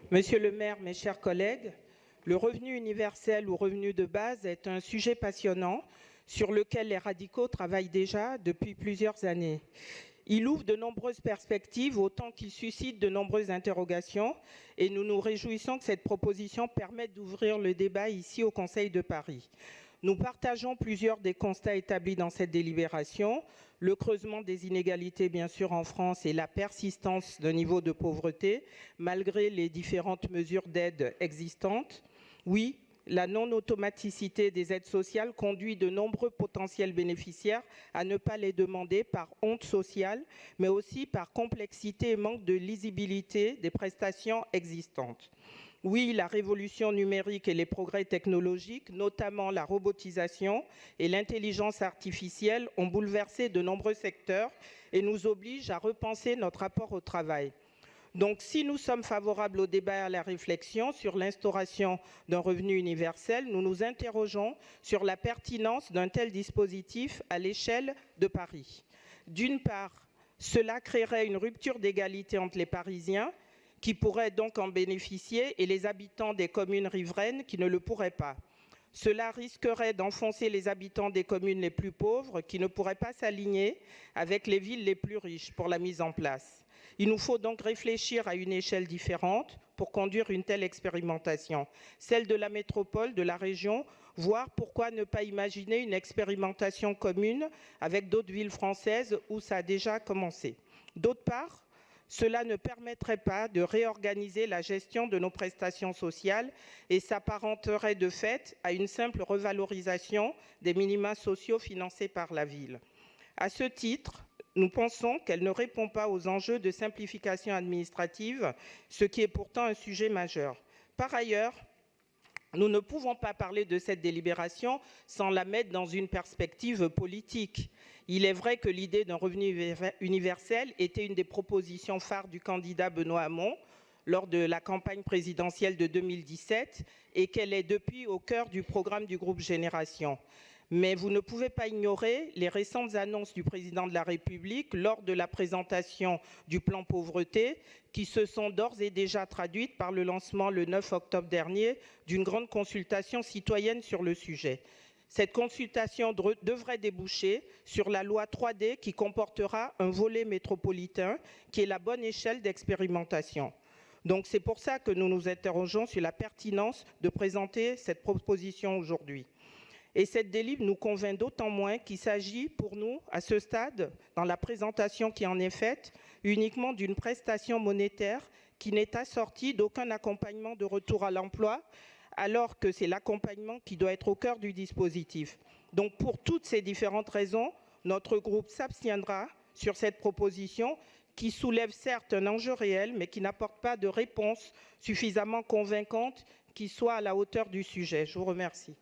Monsieur le maire, mes chers collègues, le revenu universel ou revenu de base est un sujet passionnant sur lequel les radicaux travaillent déjà depuis plusieurs années. Il ouvre de nombreuses perspectives, autant qu'il suscite de nombreuses interrogations, et nous nous réjouissons que cette proposition permette d'ouvrir le débat ici au Conseil de Paris. Nous partageons plusieurs des constats établis dans cette délibération, le creusement des inégalités bien sûr en France et la persistance d'un niveau de pauvreté malgré les différentes mesures d'aide existantes. Oui, la non-automaticité des aides sociales conduit de nombreux potentiels bénéficiaires à ne pas les demander par honte sociale, mais aussi par complexité et manque de lisibilité des prestations existantes. Oui, la révolution numérique et les progrès technologiques, notamment la robotisation et l'intelligence artificielle, ont bouleversé de nombreux secteurs et nous obligent à repenser notre rapport au travail. Donc, si nous sommes favorables au débat et à la réflexion sur l'instauration d'un revenu universel, nous nous interrogeons sur la pertinence d'un tel dispositif à l'échelle de Paris. D'une part, cela créerait une rupture d'égalité entre les Parisiens qui pourraient donc en bénéficier et les habitants des communes riveraines qui ne le pourraient pas. Cela risquerait d'enfoncer les habitants des communes les plus pauvres qui ne pourraient pas s'aligner avec les villes les plus riches pour la mise en place. Il nous faut donc réfléchir à une échelle différente pour conduire une telle expérimentation, celle de la métropole, de la région, voire pourquoi ne pas imaginer une expérimentation commune avec d'autres villes françaises où ça a déjà commencé. D'autre part, cela ne permettrait pas de réorganiser la gestion de nos prestations sociales et s'apparenterait de fait à une simple revalorisation des minima sociaux financés par la ville. À ce titre, nous pensons qu'elle ne répond pas aux enjeux de simplification administrative, ce qui est pourtant un sujet majeur. Par ailleurs, nous ne pouvons pas parler de cette délibération sans la mettre dans une perspective politique. Il est vrai que l'idée d'un revenu universel était une des propositions phares du candidat Benoît Hamon lors de la campagne présidentielle de 2017 et qu'elle est depuis au cœur du programme du groupe Génération. Mais vous ne pouvez pas ignorer les récentes annonces du président de la République lors de la présentation du plan pauvreté qui se sont d'ores et déjà traduites par le lancement le 9 octobre dernier d'une grande consultation citoyenne sur le sujet. Cette consultation devrait déboucher sur la loi 3D qui comportera un volet métropolitain qui est la bonne échelle d'expérimentation. Donc c'est pour ça que nous nous interrogeons sur la pertinence de présenter cette proposition aujourd'hui. Et cette délib nous convainc d'autant moins qu'il s'agit pour nous, à ce stade, dans la présentation qui en est faite, uniquement d'une prestation monétaire qui n'est assortie d'aucun accompagnement de retour à l'emploi, alors que c'est l'accompagnement qui doit être au cœur du dispositif. Donc pour toutes ces différentes raisons, notre groupe s'abstiendra sur cette proposition qui soulève certes un enjeu réel, mais qui n'apporte pas de réponse suffisamment convaincante qui soit à la hauteur du sujet. Je vous remercie.